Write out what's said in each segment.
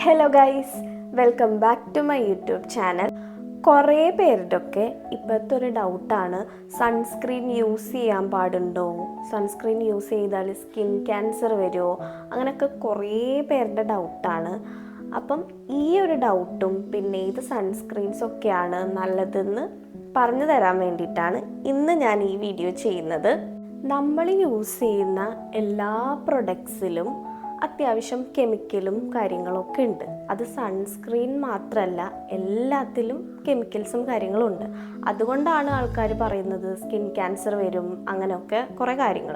Hello guys, welcome back to my YouTube channel. കുറേ പേരുടെയൊക്കെ ഇപ്പോഴത്തെ ഒരു ഡൗട്ടാണ്, സൺസ്ക്രീൻ യൂസ് ചെയ്യാൻ പാടുണ്ടോ, സൺസ്ക്രീൻ യൂസ് ചെയ്താൽ സ്കിൻ ക്യാൻസർ വരുമോ, അങ്ങനെയൊക്കെ കുറേ പേരുടെ ഡൗട്ടാണ്. അപ്പം ഈ ഒരു ഡൗട്ടും പിന്നെ ഏത് സൺസ്ക്രീൻസൊക്കെയാണ് നല്ലതെന്ന് പറഞ്ഞു തരാൻ വേണ്ടിയിട്ടാണ് ഇന്ന് ഞാൻ ഈ വീഡിയോ ചെയ്യുന്നത്. നമ്മൾ യൂസ് ചെയ്യുന്ന എല്ലാ പ്രൊഡക്ട്സിലും അത്യാവശ്യം കെമിക്കലും കാര്യങ്ങളൊക്കെ ഉണ്ട്. അത് സൺസ്ക്രീൻ മാത്രമല്ല, എല്ലാത്തിലും കെമിക്കൽസും കാര്യങ്ങളും ഉണ്ട്. അതുകൊണ്ടാണ് ആൾക്കാർ പറയുന്നത് സ്കിൻ ക്യാൻസർ വരും, അങ്ങനെയൊക്കെ കുറേ കാര്യങ്ങൾ.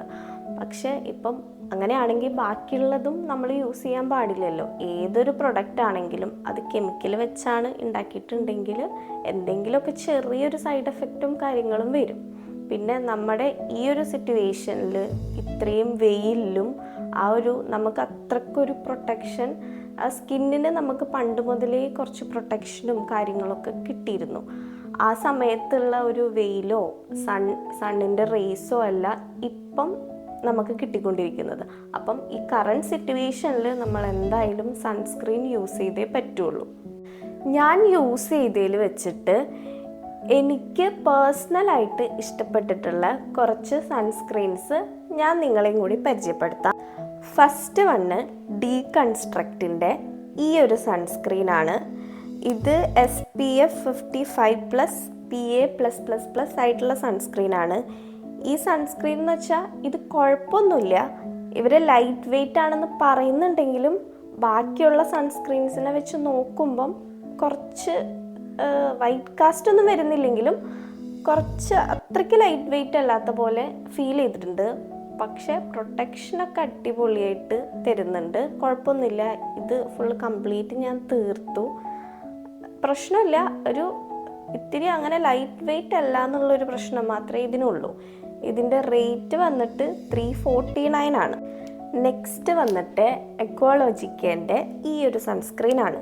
പക്ഷേ ഇപ്പം അങ്ങനെയാണെങ്കിൽ ബാക്കിയുള്ളതും നമ്മൾ യൂസ് ചെയ്യാൻ പാടില്ലല്ലോ. ഏതൊരു പ്രൊഡക്റ്റ് ആണെങ്കിലും അത് കെമിക്കൽ വെച്ചാണ് ഉണ്ടാക്കിയിട്ടുണ്ടെങ്കിൽ എന്തെങ്കിലുമൊക്കെ ചെറിയൊരു സൈഡ് എഫക്റ്റും കാര്യങ്ങളും വരും. പിന്നെ നമ്മുടെ ഈ ഒരു സിറ്റുവേഷനിൽ ഇത്രയും വെയിലും നമുക്ക് അത്രക്കൊരു പ്രൊട്ടക്ഷൻ സ്കിന്നിന് നമുക്ക് പണ്ട് മുതലേ കുറച്ച് പ്രൊട്ടക്ഷനും കാര്യങ്ങളൊക്കെ കിട്ടിയിരുന്നു. ആ സമയത്തുള്ള ഒരു വെയിലോ സണ്ണിൻ്റെ റേസോ അല്ല ഇപ്പം നമുക്ക് കിട്ടിക്കൊണ്ടിരിക്കുന്നത്. അപ്പം ഈ കറണ്ട് സിറ്റുവേഷനിൽ നമ്മൾ എന്തായാലും സൺസ്ക്രീൻ യൂസ് ചെയ്തേ പറ്റുള്ളൂ. ഞാൻ യൂസ് ചെയ്തതിൽ വെച്ചിട്ട് എനിക്ക് പേഴ്സണലായിട്ട് ഇഷ്ടപ്പെട്ടിട്ടുള്ള കുറച്ച് സൺസ്ക്രീൻസ് ഞാൻ നിങ്ങളെയും കൂടി പരിചയപ്പെടുത്താം. ഫസ്റ്റ് വണ് ഡീകൺസ്ട്രക്റ്റിൻ്റെ ഈ ഒരു സൺസ്ക്രീനാണ്. ഇത് SPF 55+ PA+++ ആയിട്ടുള്ള സൺസ്ക്രീനാണ്. ഈ സൺസ്ക്രീൻ എന്ന് വെച്ചാൽ ഇത് കുഴപ്പമൊന്നുമില്ല. ഇവർ ലൈറ്റ് വെയ്റ്റ് ആണെന്ന് പറയുന്നുണ്ടെങ്കിലും ബാക്കിയുള്ള സൺസ്ക്രീൻസിനെ വെച്ച് നോക്കുമ്പം കുറച്ച് വൈറ്റ് കാസ്റ്റ് ഒന്നും വരുന്നില്ലെങ്കിലും കുറച്ച് അത്രയ്ക്ക് ലൈറ്റ് വെയ്റ്റ് അല്ലാത്ത പോലെ ഫീൽ ചെയ്തിട്ടുണ്ട്. പക്ഷേ പ്രൊട്ടക്ഷനൊക്കെ അടിപൊളിയായിട്ട് തരുന്നുണ്ട്, കുഴപ്പമൊന്നുമില്ല. ഇത് ഫുൾ കംപ്ലീറ്റ് ഞാൻ തീർത്തു, പ്രശ്നമില്ല. ഒരു ഇത്തിരി അങ്ങനെ ലൈറ്റ് വെയ്റ്റ് അല്ല എന്നുള്ളൊരു പ്രശ്നം മാത്രമേ ഇതിനുള്ളൂ. ഇതിൻ്റെ റേറ്റ് വന്നിട്ട് 349 ആണ്. നെക്സ്റ്റ് വന്നിട്ട് എക്വോളജിക്കേൻ്റെ ഈ ഒരു സൺസ്ക്രീനാണ്.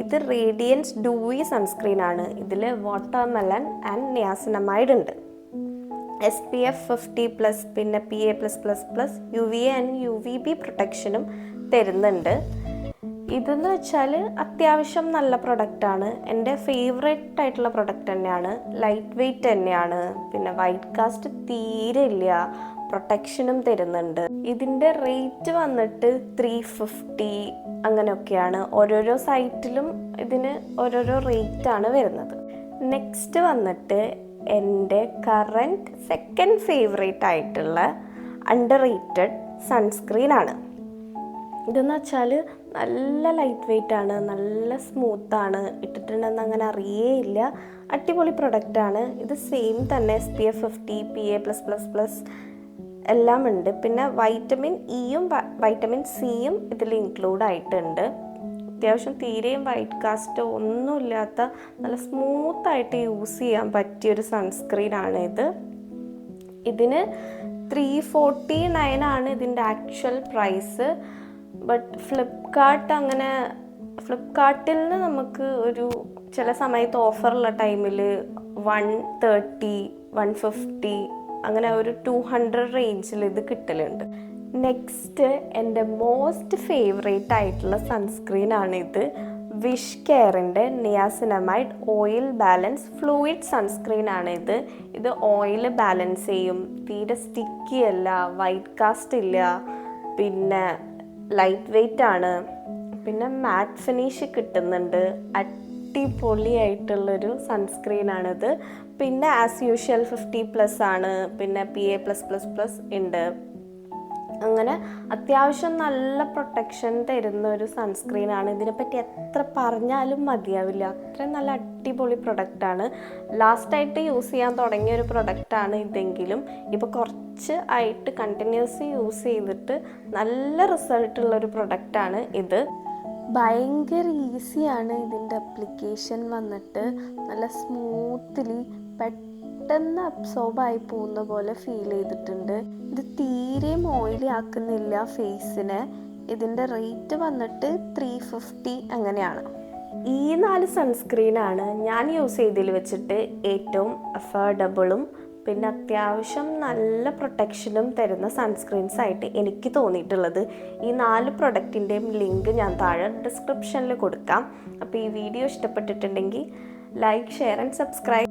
ഇത് റേഡിയൻസ് ഡൂയി സൺസ്ക്രീനാണ്. ഇതിൽ വാട്ടർമെലൺ ആൻഡ് നിയാസിനമൈഡ് ഉണ്ട്. SPF 50+, പിന്നെ PA+++, UVA ആൻഡ് UVB പ്രൊട്ടക്ഷനും തരുന്നുണ്ട്. ഇതെന്ന് വെച്ചാൽ അത്യാവശ്യം നല്ല പ്രൊഡക്റ്റാണ്. എൻ്റെ ഫേവറേറ്റ് ആയിട്ടുള്ള പ്രൊഡക്റ്റ് തന്നെയാണ്. ലൈറ്റ് വെയ്റ്റ് തന്നെയാണ്. പിന്നെ വൈറ്റ് കാസ്റ്റ് തീരെ ഇല്ല, പ്രൊട്ടക്ഷനും തരുന്നുണ്ട്. ഇതിൻ്റെ റേറ്റ് വന്നിട്ട് 350 അങ്ങനെയൊക്കെയാണ്. ഓരോരോ സൈറ്റിലും ഇതിന് ഓരോരോ റേറ്റാണ് വരുന്നത്. നെക്സ്റ്റ് വന്നിട്ട് എൻ്റെ കറൻറ്റ് സെക്കൻഡ് ഫേവറേറ്റ് ആയിട്ടുള്ള അണ്ടർ റേറ്റഡ് സൺസ്ക്രീനാണ്. ഇതെന്ന് വെച്ചാൽ നല്ല ലൈറ്റ് വെയ്റ്റ് ആണ്, നല്ല സ്മൂത്താണ്, ഇട്ടിട്ടുണ്ടെന്ന് അങ്ങനെ അറിയേയില്ല. അടിപൊളി പ്രൊഡക്റ്റാണ്. ഇത് സെയിം തന്നെ SPF 50 PA+++ എല്ലാം ഉണ്ട്. പിന്നെ വൈറ്റമിൻ ഇയും വൈറ്റമിൻ സിയും ഇതിൽ ഇൻക്ലൂഡ് ആയിട്ടുണ്ട്. അത്യാവശ്യം തീരെയും വൈറ്റ് കാസ്റ്റ് ഒന്നുമില്ലാത്ത നല്ല സ്മൂത്തായിട്ട് യൂസ് ചെയ്യാൻ പറ്റിയൊരു സൺസ്ക്രീനാണ് ഇത്. ഇതിന് 349 ആണ് ഇതിൻ്റെ ആക്ച്വൽ പ്രൈസ്. ബട്ട് ഫ്ലിപ്കാർട്ടിൽ നിന്ന് നമുക്ക് ഒരു ചില സമയത്ത് ഓഫറുള്ള ടൈമിൽ 130, 150 അങ്ങനെ ഒരു 200 റേഞ്ചിൽ ഇത് കിട്ടലുണ്ട്. നെക്സ്റ്റ് എൻ്റെ മോസ്റ്റ് ഫേവറേറ്റ് ആയിട്ടുള്ള സൺസ്ക്രീനാണിത്. വിഷ് കെയറിൻ്റെ നിയാസിനമൈഡ് ഓയിൽ ബാലൻസ് ഫ്ലൂയിഡ് സൺസ്ക്രീനാണ് ഇത്. ഇത് ഓയിൽ ബാലൻസ് ചെയ്യും, തീരെ സ്റ്റിക്കി അല്ല, വൈറ്റ് കാസ്റ്റ് ഇല്ല, പിന്നെ ലൈറ്റ് വെയ്റ്റ് ആണ്, പിന്നെ മാറ്റ് ഫിനിഷ് കിട്ടുന്നുണ്ട്. അടിപൊളിയായിട്ടുള്ളൊരു സൺസ്ക്രീനാണിത്. പിന്നെ ആസ് യൂഷ്വൽ 50+ ആണ്, പിന്നെ PA+++ ഉണ്ട്. അങ്ങനെ അത്യാവശ്യം നല്ല പ്രൊട്ടക്ഷൻ തരുന്ന ഒരു സൺസ്ക്രീനാണ്. ഇതിനെപ്പറ്റി എത്ര പറഞ്ഞാലും മതിയാവില്ല, അത്രയും നല്ല അടിപൊളി പ്രൊഡക്റ്റാണ്. ലാസ്റ്റായിട്ട് യൂസ് ചെയ്യാൻ തുടങ്ങിയ ഒരു പ്രൊഡക്റ്റാണ് ഇതെങ്കിലും ഇപ്പോൾ കുറച്ച് ആയിട്ട് കണ്ടിന്യൂസ് യൂസ് ചെയ്തിട്ട് നല്ല റിസൾട്ടുള്ളൊരു പ്രൊഡക്റ്റാണ് ഇത്. ഭയങ്കര ഈസിയാണ് ഇതിൻ്റെ അപ്ലിക്കേഷൻ വന്നിട്ട്. നല്ല സ്മൂത്ത്ലി പെട്ടെന്ന് അബ്സോർബായി പോകുന്ന പോലെ ഫീൽ ചെയ്തിട്ടുണ്ട്. ഇത് തീരെയും ഓയിലി ആക്കുന്നില്ല ഫേസിനെ. ഇതിൻ്റെ റേറ്റ് വന്നിട്ട് 350 അങ്ങനെയാണ്. ഈ 4 സൺസ്ക്രീനാണ് ഞാൻ യൂസ് ചെയ്തതിൽ വെച്ചിട്ട് ഏറ്റവും അഫോർഡബിളും പിന്നെ അത്യാവശ്യം നല്ല പ്രൊട്ടക്ഷനും തരുന്ന സൺസ്ക്രീൻസ് ആയിട്ട് എനിക്ക് തോന്നിയിട്ടുള്ളത് ഈ 4 പ്രൊഡക്റ്റിൻ്റെയും ലിങ്ക് ഞാൻ താഴെ ഡിസ്ക്രിപ്ഷനിൽ കൊടുക്കാം. അപ്പോൾ ഈ വീഡിയോ ഇഷ്ടപ്പെട്ടിട്ടുണ്ടെങ്കിൽ ലൈക്ക്, ഷെയർ ആൻഡ് സബ്സ്ക്രൈബ്.